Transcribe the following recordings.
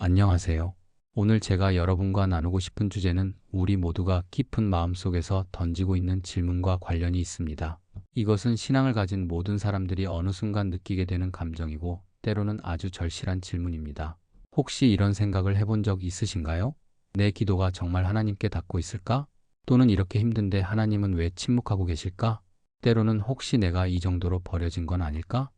안녕하세요. 오늘 제가 여러분과 나누고 싶은 주제는 우리 모두가 깊은 마음속에서 던지고 있는 질문과 관련이 있습니다. 이것은 신앙을 가진 모든 사람들이 어느 순간 느끼게 되는 감정이고 때로는 아주 절실한 질문입니다. 혹시 이런 생각을 해본 적 있으신가요? 내 기도가 정말 하나님께 닿고 있을까? 또는 이렇게 힘든데 하나님은 왜 침묵하고 계실까? 때로는 혹시 내가 이 정도로 버려진 건 아닐까?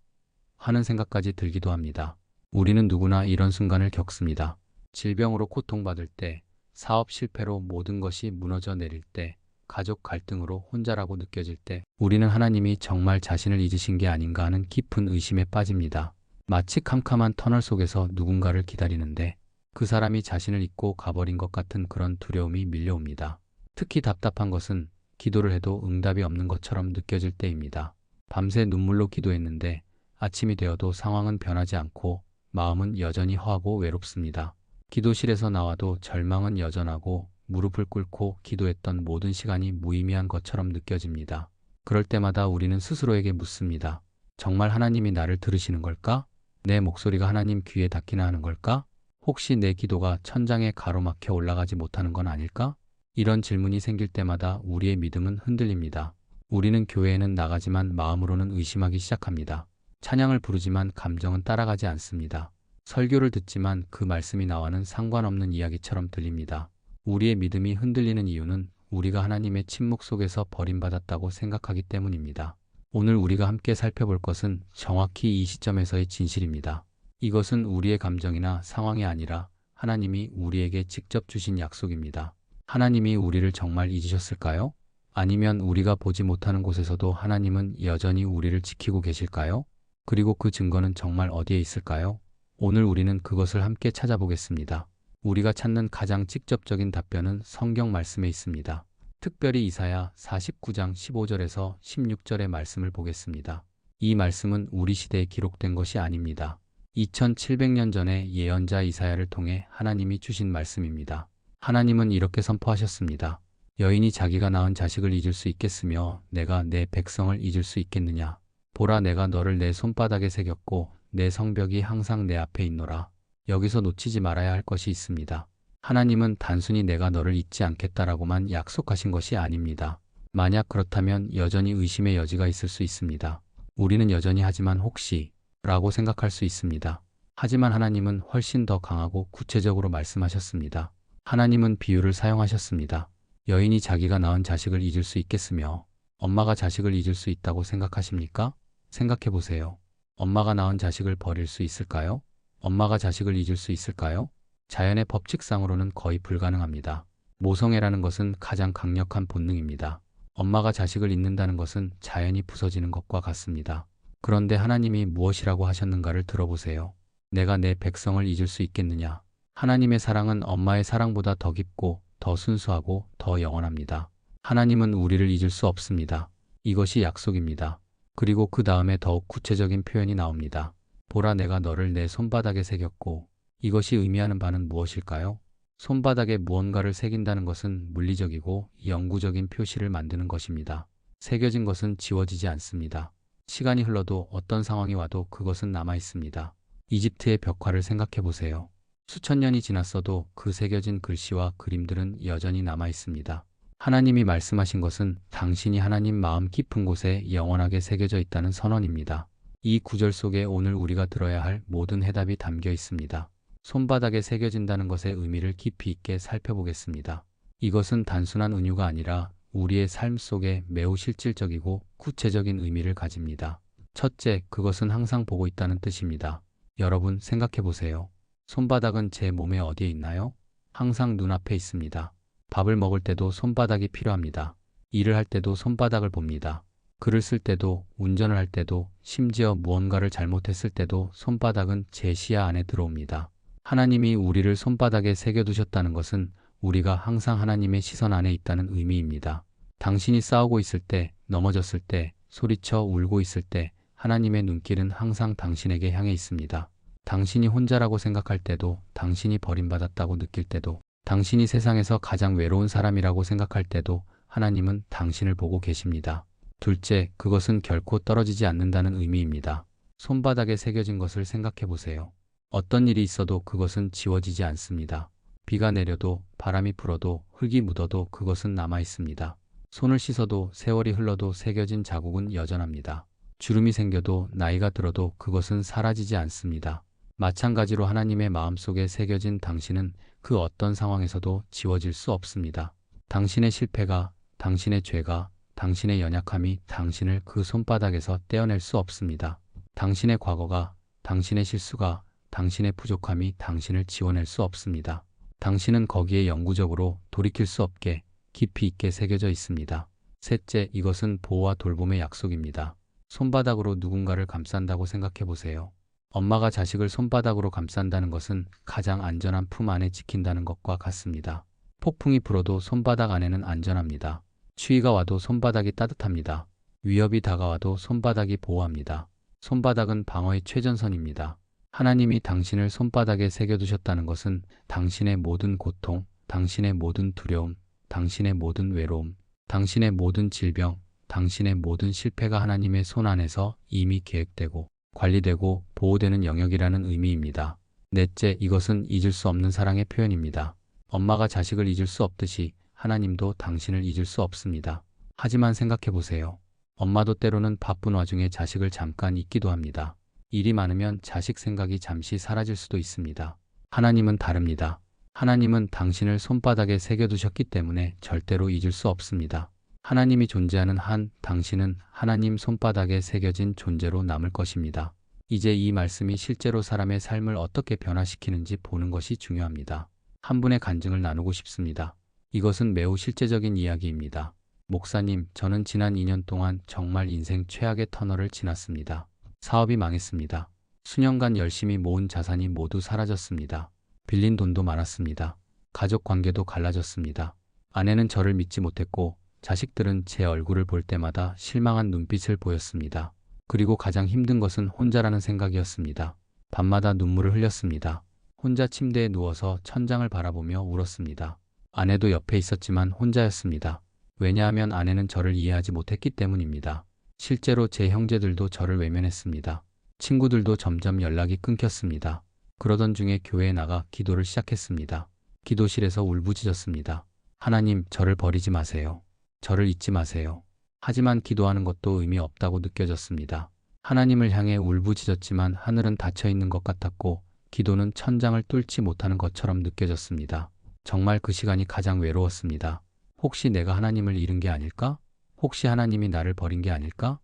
하는 생각까지 들기도 합니다. 우리는 누구나 이런 순간을 겪습니다. 질병으로 고통받을 때, 사업 실패로 모든 것이 무너져 내릴 때, 가족 갈등으로 혼자라고 느껴질 때, 우리는 하나님이 정말 자신을 잊으신 게 아닌가 하는 깊은 의심에 빠집니다. 마치 캄캄한 터널 속에서 누군가를 기다리는데 그 사람이 자신을 잊고 가버린 것 같은 그런 두려움이 밀려옵니다. 특히 답답한 것은 기도를 해도 응답이 없는 것처럼 느껴질 때입니다. 밤새 눈물로 기도했는데 아침이 되어도 상황은 변하지 않고 마음은 여전히 허하고 외롭습니다. 기도실에서 나와도 절망은 여전하고 무릎을 꿇고 기도했던 모든 시간이 무의미한 것처럼 느껴집니다. 그럴 때마다 우리는 스스로에게 묻습니다. 정말 하나님이 나를 들으시는 걸까? 내 목소리가 하나님 귀에 닿기나 하는 걸까? 혹시 내 기도가 천장에 가로막혀 올라가지 못하는 건 아닐까? 이런 질문이 생길 때마다 우리의 믿음은 흔들립니다. 우리는 교회에는 나가지만 마음으로는 의심하기 시작합니다. 찬양을 부르지만 감정은 따라가지 않습니다. 설교를 듣지만 그 말씀이 나와는 상관없는 이야기처럼 들립니다. 우리의 믿음이 흔들리는 이유는 우리가 하나님의 침묵 속에서 버림받았다고 생각하기 때문입니다. 오늘 우리가 함께 살펴볼 것은 정확히 이 시점에서의 진실입니다. 이것은 우리의 감정이나 상황이 아니라 하나님이 우리에게 직접 주신 약속입니다. 하나님이 우리를 정말 잊으셨을까요? 아니면 우리가 보지 못하는 곳에서도 하나님은 여전히 우리를 지키고 계실까요? 그리고 그 증거는 정말 어디에 있을까요? 오늘 우리는 그것을 함께 찾아보겠습니다. 우리가 찾는 가장 직접적인 답변은 성경 말씀에 있습니다. 특별히 이사야 49장 15절에서 16절의 말씀을 보겠습니다. 이 말씀은 우리 시대에 기록된 것이 아닙니다. 2700년 전에 예언자 이사야를 통해 하나님이 주신 말씀입니다. 하나님은 이렇게 선포하셨습니다. 여인이 자기가 낳은 자식을 잊을 수 있겠으며 내가 내 백성을 잊을 수 있겠느냐? 보라, 내가 너를 내 손바닥에 새겼고 내 성벽이 항상 내 앞에 있노라. 여기서 놓치지 말아야 할 것이 있습니다. 하나님은 단순히 내가 너를 잊지 않겠다라고만 약속하신 것이 아닙니다. 만약 그렇다면 여전히 의심의 여지가 있을 수 있습니다. 우리는 여전히 하지만 혹시 라고 생각할 수 있습니다. 하지만 하나님은 훨씬 더 강하고 구체적으로 말씀하셨습니다. 하나님은 비유를 사용하셨습니다. 여인이 자기가 낳은 자식을 잊을 수 있겠으며 엄마가 자식을 잊을 수 있다고 생각하십니까? 생각해 보세요. 엄마가 낳은 자식을 버릴 수 있을까요? 엄마가 자식을 잊을 수 있을까요? 자연의 법칙상으로는 거의 불가능합니다. 모성애라는 것은 가장 강력한 본능입니다. 엄마가 자식을 잊는다는 것은 자연이 부서지는 것과 같습니다. 그런데 하나님이 무엇이라고 하셨는가를 들어보세요. 내가 내 백성을 잊을 수 있겠느냐? 하나님의 사랑은 엄마의 사랑보다 더 깊고 더 순수하고 더 영원합니다. 하나님은 우리를 잊을 수 없습니다. 이것이 약속입니다. 그리고 그 다음에 더욱 구체적인 표현이 나옵니다. 보라, 내가 너를 내 손바닥에 새겼고. 이것이 의미하는 바는 무엇일까요? 손바닥에 무언가를 새긴다는 것은 물리적이고 영구적인 표시를 만드는 것입니다. 새겨진 것은 지워지지 않습니다. 시간이 흘러도 어떤 상황이 와도 그것은 남아 있습니다. 이집트의 벽화를 생각해 보세요. 수천 년이 지났어도 그 새겨진 글씨와 그림들은 여전히 남아 있습니다. 하나님이 말씀하신 것은 당신이 하나님 마음 깊은 곳에 영원하게 새겨져 있다는 선언입니다. 이 구절 속에 오늘 우리가 들어야 할 모든 해답이 담겨 있습니다. 손바닥에 새겨진다는 것의 의미를 깊이 있게 살펴보겠습니다. 이것은 단순한 은유가 아니라 우리의 삶 속에 매우 실질적이고 구체적인 의미를 가집니다. 첫째, 그것은 항상 보고 있다는 뜻입니다. 여러분 생각해 보세요. 손바닥은 제 몸에 어디에 있나요? 항상 눈앞에 있습니다. 밥을 먹을 때도 손바닥이 필요합니다. 일을 할 때도 손바닥을 봅니다. 글을 쓸 때도, 운전을 할 때도, 심지어 무언가를 잘못했을 때도 손바닥은 제 시야 안에 들어옵니다. 하나님이 우리를 손바닥에 새겨두셨다는 것은 우리가 항상 하나님의 시선 안에 있다는 의미입니다. 당신이 싸우고 있을 때, 넘어졌을 때, 소리쳐 울고 있을 때 하나님의 눈길은 항상 당신에게 향해 있습니다. 당신이 혼자라고 생각할 때도, 당신이 버림받았다고 느낄 때도, 당신이 세상에서 가장 외로운 사람이라고 생각할 때도 하나님은 당신을 보고 계십니다. 둘째, 그것은 결코 떨어지지 않는다는 의미입니다. 손바닥에 새겨진 것을 생각해 보세요. 어떤 일이 있어도 그것은 지워지지 않습니다. 비가 내려도 바람이 불어도 흙이 묻어도 그것은 남아 있습니다. 손을 씻어도 세월이 흘러도 새겨진 자국은 여전합니다. 주름이 생겨도 나이가 들어도 그것은 사라지지 않습니다. 마찬가지로 하나님의 마음속에 새겨진 당신은 그 어떤 상황에서도 지워질 수 없습니다. 당신의 실패가, 당신의 죄가, 당신의 연약함이 당신을 그 손바닥에서 떼어낼 수 없습니다. 당신의 과거가, 당신의 실수가, 당신의 부족함이 당신을 지워낼 수 없습니다. 당신은 거기에 영구적으로 돌이킬 수 없게 깊이 있게 새겨져 있습니다. 셋째, 이것은 보호와 돌봄의 약속입니다. 손바닥으로 누군가를 감싼다고 생각해 보세요. 엄마가 자식을 손바닥으로 감싼다는 것은 가장 안전한 품 안에 지킨다는 것과 같습니다. 폭풍이 불어도 손바닥 안에는 안전합니다. 추위가 와도 손바닥이 따뜻합니다. 위협이 다가와도 손바닥이 보호합니다. 손바닥은 방어의 최전선입니다. 하나님이 당신을 손바닥에 새겨두셨다는 것은 당신의 모든 고통, 당신의 모든 두려움, 당신의 모든 외로움, 당신의 모든 질병, 당신의 모든 실패가 하나님의 손 안에서 이미 계획되고 관리되고 보호되는 영역이라는 의미입니다. 넷째, 이것은 잊을 수 없는 사랑의 표현입니다. 엄마가 자식을 잊을 수 없듯이 하나님도 당신을 잊을 수 없습니다. 하지만 생각해 보세요. 엄마도 때로는 바쁜 와중에 자식을 잠깐 잊기도 합니다. 일이 많으면 자식 생각이 잠시 사라질 수도 있습니다. 하나님은 다릅니다. 하나님은 당신을 손바닥에 새겨두셨기 때문에 절대로 잊을 수 없습니다. 하나님이 존재하는 한 당신은 하나님 손바닥에 새겨진 존재로 남을 것입니다. 이제 이 말씀이 실제로 사람의 삶을 어떻게 변화시키는지 보는 것이 중요합니다. 한 분의 간증을 나누고 싶습니다. 이것은 매우 실제적인 이야기입니다. 목사님, 저는 지난 2년 동안 정말 인생 최악의 터널을 지났습니다. 사업이 망했습니다. 수년간 열심히 모은 자산이 모두 사라졌습니다. 빌린 돈도 많았습니다. 가족 관계도 갈라졌습니다. 아내는 저를 믿지 못했고 자식들은 제 얼굴을 볼 때마다 실망한 눈빛을 보였습니다. 그리고 가장 힘든 것은 혼자라는 생각이었습니다. 밤마다 눈물을 흘렸습니다. 혼자 침대에 누워서 천장을 바라보며 울었습니다. 아내도 옆에 있었지만 혼자였습니다. 왜냐하면 아내는 저를 이해하지 못했기 때문입니다. 실제로 제 형제들도 저를 외면했습니다. 친구들도 점점 연락이 끊겼습니다. 그러던 중에 교회에 나가 기도를 시작했습니다. 기도실에서 울부짖었습니다. 하나님, 저를 버리지 마세요. 저를 잊지 마세요. 하지만 기도하는 것도 의미 없다고 느껴졌습니다. 하나님을 향해 울부짖었지만 하늘은 닫혀 있는 것 같았고 기도는 천장을 뚫지 못하는 것처럼 느껴졌습니다. 정말 그 시간이 가장 외로웠습니다. 혹시 내가 하나님을 잃은 게 아닐까? 혹시 하나님이 나를 버린 게 아닐까?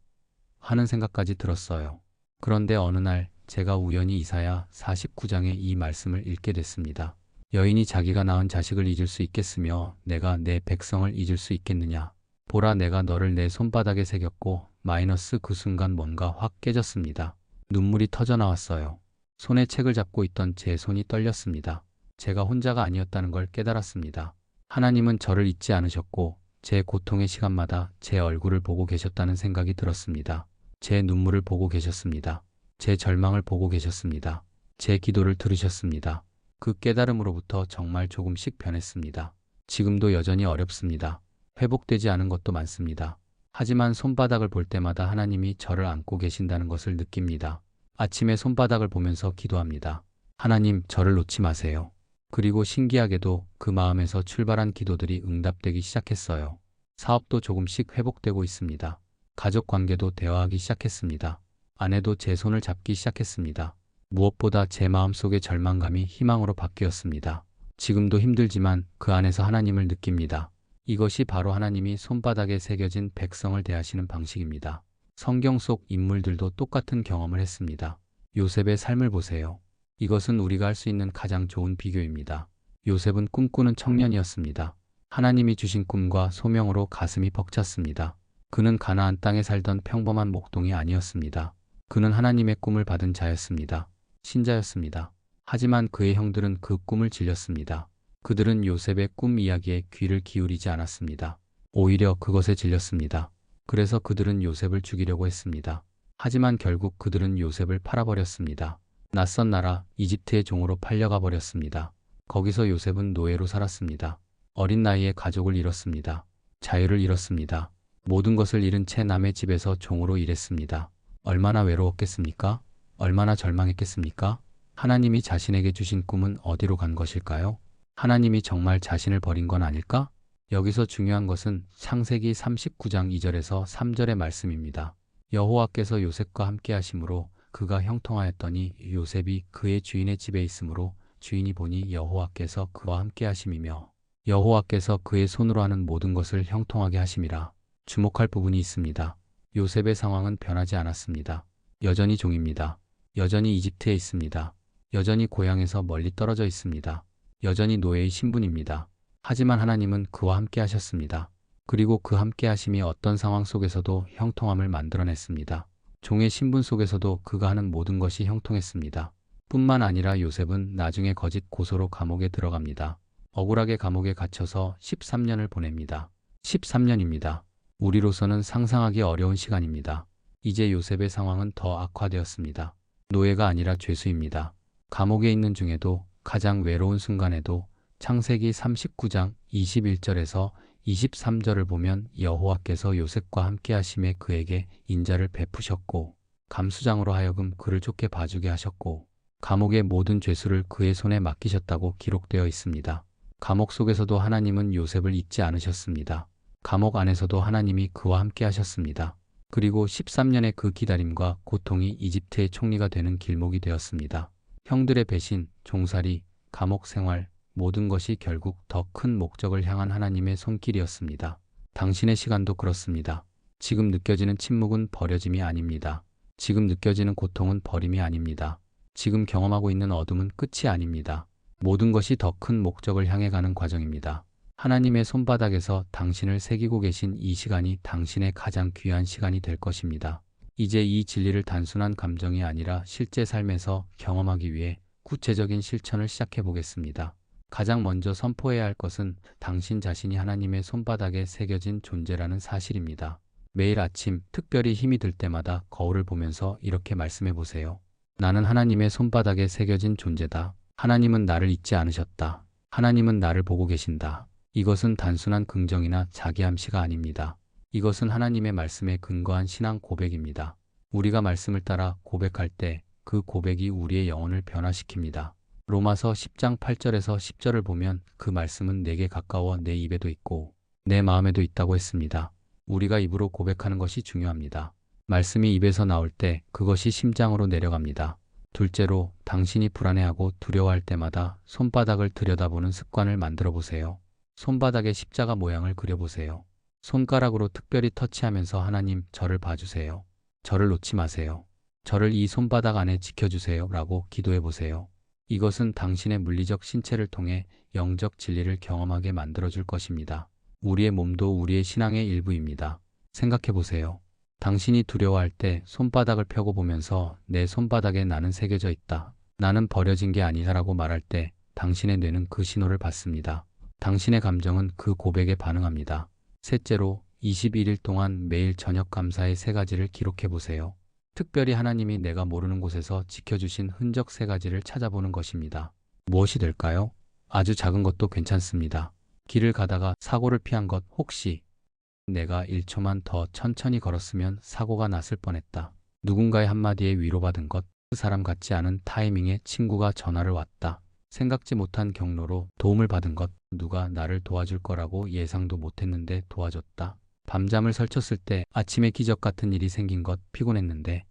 하는 생각까지 들었어요. 그런데 어느 날 제가 우연히 이사야 49장의 이 말씀을 읽게 됐습니다. 여인이 자기가 낳은 자식을 잊을 수 있겠으며 내가 내 백성을 잊을 수 있겠느냐. 보라, 내가 너를 내 손바닥에 새겼고 마이너스 그 순간 뭔가 확 깨졌습니다. 눈물이 터져 나왔어요. 손에 책을 잡고 있던 제 손이 떨렸습니다. 제가 혼자가 아니었다는 걸 깨달았습니다. 하나님은 저를 잊지 않으셨고 제 고통의 시간마다 제 얼굴을 보고 계셨다는 생각이 들었습니다. 제 눈물을 보고 계셨습니다. 제 절망을 보고 계셨습니다. 제 기도를 들으셨습니다. 그 깨달음으로부터 정말 조금씩 변했습니다. 지금도 여전히 어렵습니다. 회복되지 않은 것도 많습니다. 하지만 손바닥을 볼 때마다 하나님이 저를 안고 계신다는 것을 느낍니다. 아침에 손바닥을 보면서 기도합니다. 하나님, 저를 놓지 마세요. 그리고 신기하게도 그 마음에서 출발한 기도들이 응답되기 시작했어요. 사업도 조금씩 회복되고 있습니다. 가족 관계도 대화하기 시작했습니다. 아내도 제 손을 잡기 시작했습니다. 무엇보다 제 마음속의 절망감이 희망으로 바뀌었습니다. 지금도 힘들지만 그 안에서 하나님을 느낍니다. 이것이 바로 하나님이 손바닥에 새겨진 백성을 대하시는 방식입니다. 성경 속 인물들도 똑같은 경험을 했습니다. 요셉의 삶을 보세요. 이것은 우리가 할 수 있는 가장 좋은 비교입니다. 요셉은 꿈꾸는 청년이었습니다. 하나님이 주신 꿈과 소명으로 가슴이 벅찼습니다. 그는 가나안 땅에 살던 평범한 목동이 아니었습니다. 그는 하나님의 꿈을 받은 자였습니다. 신자였습니다. 하지만 그의 형들은 그 꿈을 질렸습니다. 그들은 요셉의 꿈 이야기에 귀를 기울이지 않았습니다. 오히려 그것에 질렸습니다. 그래서 그들은 요셉을 죽이려고 했습니다. 하지만 결국 그들은 요셉을 팔아버렸습니다. 낯선 나라 이집트의 종으로 팔려가 버렸습니다. 거기서 요셉은 노예로 살았습니다. 어린 나이에 가족을 잃었습니다. 자유를 잃었습니다. 모든 것을 잃은 채 남의 집에서 종으로 일했습니다. 얼마나 외로웠겠습니까? 얼마나 절망했겠습니까? 하나님이 자신에게 주신 꿈은 어디로 간 것일까요? 하나님이 정말 자신을 버린 건 아닐까? 여기서 중요한 것은 창세기 39장 2절에서 3절의 말씀입니다. 여호와께서 요셉과 함께 하심으로 그가 형통하였더니 요셉이 그의 주인의 집에 있으므로 주인이 보니 여호와께서 그와 함께 하심이며 여호와께서 그의 손으로 하는 모든 것을 형통하게 하심이라. 주목할 부분이 있습니다. 요셉의 상황은 변하지 않았습니다. 여전히 종입니다. 여전히 이집트에 있습니다. 여전히 고향에서 멀리 떨어져 있습니다. 여전히 노예의 신분입니다. 하지만 하나님은 그와 함께 하셨습니다. 그리고 그 함께 하심이 어떤 상황 속에서도 형통함을 만들어냈습니다. 종의 신분 속에서도 그가 하는 모든 것이 형통했습니다. 뿐만 아니라 요셉은 나중에 거짓 고소로 감옥에 들어갑니다. 억울하게 감옥에 갇혀서 13년을 보냅니다. 13년입니다. 우리로서는 상상하기 어려운 시간입니다. 이제 요셉의 상황은 더 악화되었습니다. 노예가 아니라 죄수입니다. 감옥에 있는 중에도 가장 외로운 순간에도 창세기 39장 21절에서 23절을 보면 여호와께서 요셉과 함께 하심에 그에게 인자를 베푸셨고 감수장으로 하여금 그를 쫓게 봐주게 하셨고 감옥의 모든 죄수를 그의 손에 맡기셨다고 기록되어 있습니다. 감옥 속에서도 하나님은 요셉을 잊지 않으셨습니다. 감옥 안에서도 하나님이 그와 함께 하셨습니다. 그리고 13년의 그 기다림과 고통이 이집트의 총리가 되는 길목이 되었습니다. 형들의 배신, 종살이, 감옥 생활, 모든 것이 결국 더 큰 목적을 향한 하나님의 손길이었습니다. 당신의 시간도 그렇습니다. 지금 느껴지는 침묵은 버려짐이 아닙니다. 지금 느껴지는 고통은 버림이 아닙니다. 지금 경험하고 있는 어둠은 끝이 아닙니다. 모든 것이 더 큰 목적을 향해 가는 과정입니다. 하나님의 손바닥에서 당신을 새기고 계신 이 시간이 당신의 가장 귀한 시간이 될 것입니다. 이제 이 진리를 단순한 감정이 아니라 실제 삶에서 경험하기 위해 구체적인 실천을 시작해 보겠습니다. 가장 먼저 선포해야 할 것은 당신 자신이 하나님의 손바닥에 새겨진 존재라는 사실입니다. 매일 아침 특별히 힘이 들 때마다 거울을 보면서 이렇게 말씀해 보세요. 나는 하나님의 손바닥에 새겨진 존재다. 하나님은 나를 잊지 않으셨다. 하나님은 나를 보고 계신다. 이것은 단순한 긍정이나 자기암시가 아닙니다. 이것은 하나님의 말씀에 근거한 신앙 고백입니다. 우리가 말씀을 따라 고백할 때 그 고백이 우리의 영혼을 변화시킵니다. 로마서 10장 8절에서 10절을 보면 그 말씀은 내게 가까워 내 입에도 있고 내 마음에도 있다고 했습니다. 우리가 입으로 고백하는 것이 중요합니다. 말씀이 입에서 나올 때 그것이 심장으로 내려갑니다. 둘째로, 당신이 불안해하고 두려워할 때마다 손바닥을 들여다보는 습관을 만들어 보세요. 손바닥에 십자가 모양을 그려보세요. 손가락으로 특별히 터치하면서 하나님, 저를 봐주세요. 저를 놓지 마세요. 저를 이 손바닥 안에 지켜주세요. 라고 기도해 보세요. 이것은 당신의 물리적 신체를 통해 영적 진리를 경험하게 만들어줄 것입니다. 우리의 몸도 우리의 신앙의 일부입니다. 생각해 보세요. 당신이 두려워할 때 손바닥을 펴고 보면서 내 손바닥에 나는 새겨져 있다. 나는 버려진 게 아니다라고 말할 때 당신의 뇌는 그 신호를 받습니다. 당신의 감정은 그 고백에 반응합니다. 셋째로, 21일 동안 매일 저녁 감사의 3가지를 기록해 보세요. 특별히 하나님이 내가 모르는 곳에서 지켜주신 흔적 3가지를 찾아보는 것입니다. 무엇이 될까요? 아주 작은 것도 괜찮습니다. 길을 가다가 사고를 피한 것, 혹시 내가 1초만 더 천천히 걸었으면 사고가 났을 뻔했다. 누군가의 한마디에 위로받은 것, 그 사람 같지 않은 타이밍에 친구가 전화를 왔다. 생각지 못한 경로로 도움을 받은 것, 누가 나를 도와줄 거라고 예상도 못했는데 도와줬다. 밤잠을 설쳤을 때 아침에 기적 같은 일이 생긴 것, 피곤했는데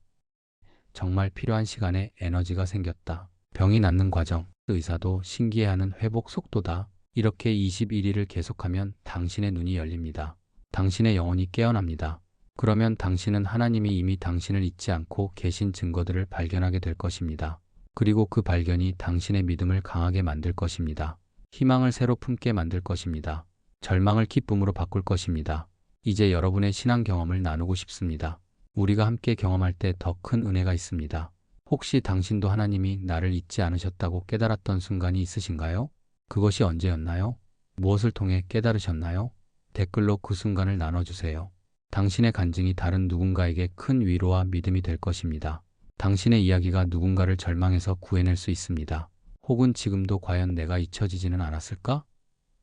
정말 필요한 시간에 에너지가 생겼다. 병이 낫는 과정, 의사도 신기해하는 회복 속도다. 이렇게 21일을 계속하면 당신의 눈이 열립니다. 당신의 영혼이 깨어납니다. 그러면 당신은 하나님이 이미 당신을 잊지 않고 계신 증거들을 발견하게 될 것입니다. 그리고 그 발견이 당신의 믿음을 강하게 만들 것입니다. 희망을 새로 품게 만들 것입니다. 절망을 기쁨으로 바꿀 것입니다. 이제 여러분의 신앙 경험을 나누고 싶습니다. 우리가 함께 경험할 때 더 큰 은혜가 있습니다. 혹시 당신도 하나님이 나를 잊지 않으셨다고 깨달았던 순간이 있으신가요? 그것이 언제였나요? 무엇을 통해 깨달으셨나요? 댓글로 그 순간을 나눠주세요. 당신의 간증이 다른 누군가에게 큰 위로와 믿음이 될 것입니다. 당신의 이야기가 누군가를 절망에서 구해낼 수 있습니다. 혹은 지금도 과연 내가 잊혀지지는 않았을까?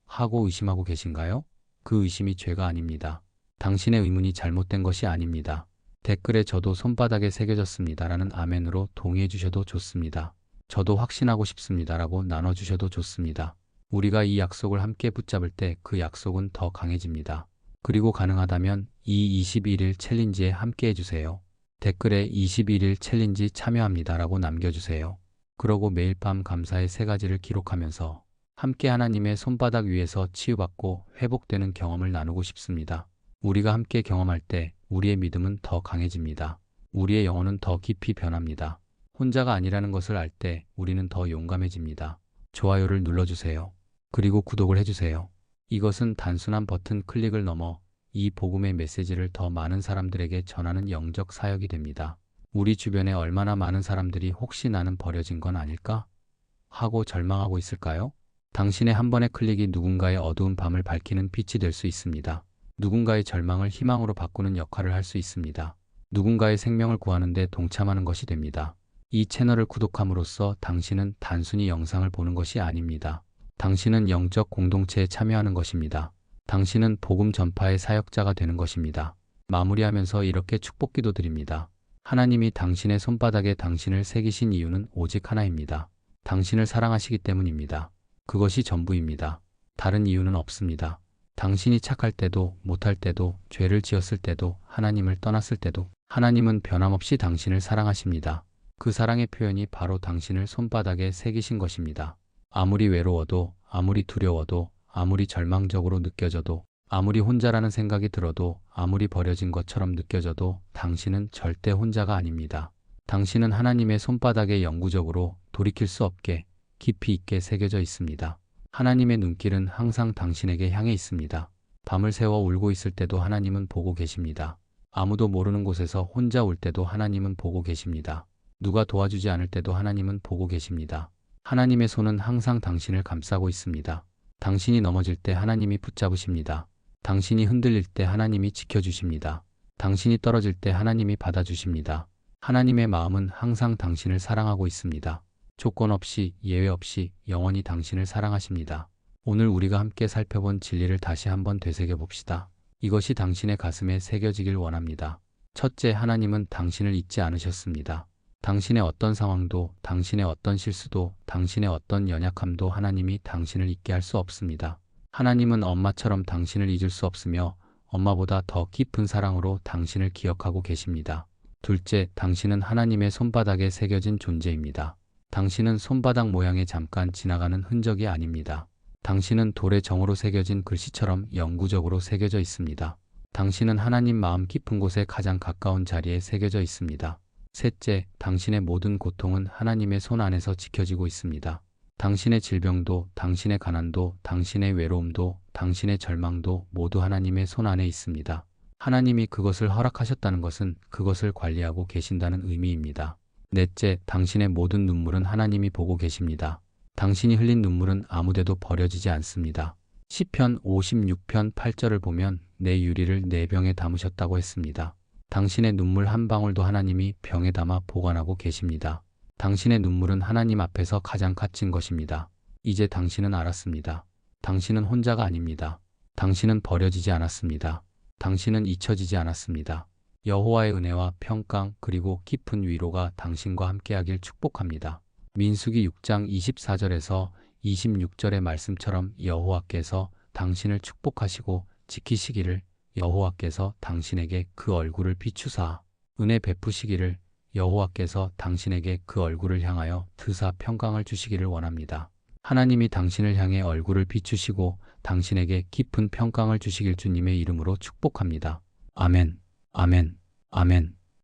하고 의심하고 계신가요? 그 의심이 죄가 아닙니다. 당신의 의문이 잘못된 것이 아닙니다. 댓글에 저도 손바닥에 새겨졌습니다 라는 아멘으로 동의해 주셔도 좋습니다. 저도 확신하고 싶습니다라고 나눠주셔도 좋습니다. 우리가 이 약속을 함께 붙잡을 때 그 약속은 더 강해집니다. 그리고 가능하다면 이 21일 챌린지에 함께 해주세요. 댓글에 21일 챌린지 참여합니다라고 남겨주세요. 그러고 매일 밤 감사의 3가지를 기록하면서 함께 하나님의 손바닥 위에서 치유받고 회복되는 경험을 나누고 싶습니다. 우리가 함께 경험할 때 우리의 믿음은 더 강해집니다. 우리의 영혼은 더 깊이 변합니다. 혼자가 아니라는 것을 알 때 우리는 더 용감해집니다. 좋아요를 눌러주세요. 그리고 구독을 해주세요. 이것은 단순한 버튼 클릭을 넘어 이 복음의 메시지를 더 많은 사람들에게 전하는 영적 사역이 됩니다. 우리 주변에 얼마나 많은 사람들이 혹시 나는 버려진 건 아닐까? 하고 절망하고 있을까요? 당신의 한 번의 클릭이 누군가의 어두운 밤을 밝히는 빛이 될 수 있습니다. 누군가의 절망을 희망으로 바꾸는 역할을 할 수 있습니다. 누군가의 생명을 구하는 데 동참하는 것이 됩니다. 이 채널을 구독함으로써 당신은 단순히 영상을 보는 것이 아닙니다. 당신은 영적 공동체에 참여하는 것입니다. 당신은 복음 전파의 사역자가 되는 것입니다. 마무리하면서 이렇게 축복 기도드립니다. 하나님이 당신의 손바닥에 당신을 새기신 이유는 오직 하나입니다. 당신을 사랑하시기 때문입니다. 그것이 전부입니다. 다른 이유는 없습니다. 당신이 착할 때도 못할 때도 죄를 지었을 때도 하나님을 떠났을 때도 하나님은 변함없이 당신을 사랑하십니다. 그 사랑의 표현이 바로 당신을 손바닥에 새기신 것입니다. 아무리 외로워도 아무리 두려워도 아무리 절망적으로 느껴져도 아무리 혼자라는 생각이 들어도 아무리 버려진 것처럼 느껴져도 당신은 절대 혼자가 아닙니다. 당신은 하나님의 손바닥에 영구적으로 돌이킬 수 없게 깊이 있게 새겨져 있습니다. 하나님의 눈길은 항상 당신에게 향해 있습니다. 밤을 새워 울고 있을 때도 하나님은 보고 계십니다. 아무도 모르는 곳에서 혼자 울 때도 하나님은 보고 계십니다. 누가 도와주지 않을 때도 하나님은 보고 계십니다. 하나님의 손은 항상 당신을 감싸고 있습니다. 당신이 넘어질 때 하나님이 붙잡으십니다. 당신이 흔들릴 때 하나님이 지켜주십니다. 당신이 떨어질 때 하나님이 받아주십니다. 하나님의 마음은 항상 당신을 사랑하고 있습니다. 조건 없이 예외 없이 영원히 당신을 사랑하십니다. 오늘 우리가 함께 살펴본 진리를 다시 한번 되새겨 봅시다. 이것이 당신의 가슴에 새겨지길 원합니다. 첫째, 하나님은 당신을 잊지 않으셨습니다. 당신의 어떤 상황도, 당신의 어떤 실수도, 당신의 어떤 연약함도 하나님이 당신을 잊게 할 수 없습니다. 하나님은 엄마처럼 당신을 잊을 수 없으며 엄마보다 더 깊은 사랑으로 당신을 기억하고 계십니다. 둘째, 당신은 하나님의 손바닥에 새겨진 존재입니다. 당신은 손바닥 모양에 잠깐 지나가는 흔적이 아닙니다. 당신은 돌의 정으로 새겨진 글씨처럼 영구적으로 새겨져 있습니다. 당신은 하나님 마음 깊은 곳에 가장 가까운 자리에 새겨져 있습니다. 셋째, 당신의 모든 고통은 하나님의 손 안에서 지켜지고 있습니다. 당신의 질병도, 당신의 가난도, 당신의 외로움도, 당신의 절망도 모두 하나님의 손 안에 있습니다. 하나님이 그것을 허락하셨다는 것은 그것을 관리하고 계신다는 의미입니다. 넷째, 당신의 모든 눈물은 하나님이 보고 계십니다. 당신이 흘린 눈물은 아무데도 버려지지 않습니다. 시편 56편 8절을 보면 내 유리를 내 병에 담으셨다고 했습니다. 당신의 눈물 한 방울도 하나님이 병에 담아 보관하고 계십니다. 당신의 눈물은 하나님 앞에서 가장 값진 것입니다. 이제 당신은 알았습니다. 당신은 혼자가 아닙니다. 당신은 버려지지 않았습니다. 당신은 잊혀지지 않았습니다. 여호와의 은혜와 평강 그리고 깊은 위로가 당신과 함께하길 축복합니다. 민수기 6장 24절에서 26절의 말씀처럼 여호와께서 당신을 축복하시고 지키시기를, 여호와께서 당신에게 그 얼굴을 비추사 은혜 베푸시기를, 여호와께서 당신에게 그 얼굴을 향하여 드사 평강을 주시기를 원합니다. 하나님이 당신을 향해 얼굴을 비추시고 당신에게 깊은 평강을 주시길 주님의 이름으로 축복합니다. 아멘, 아멘, 아멘.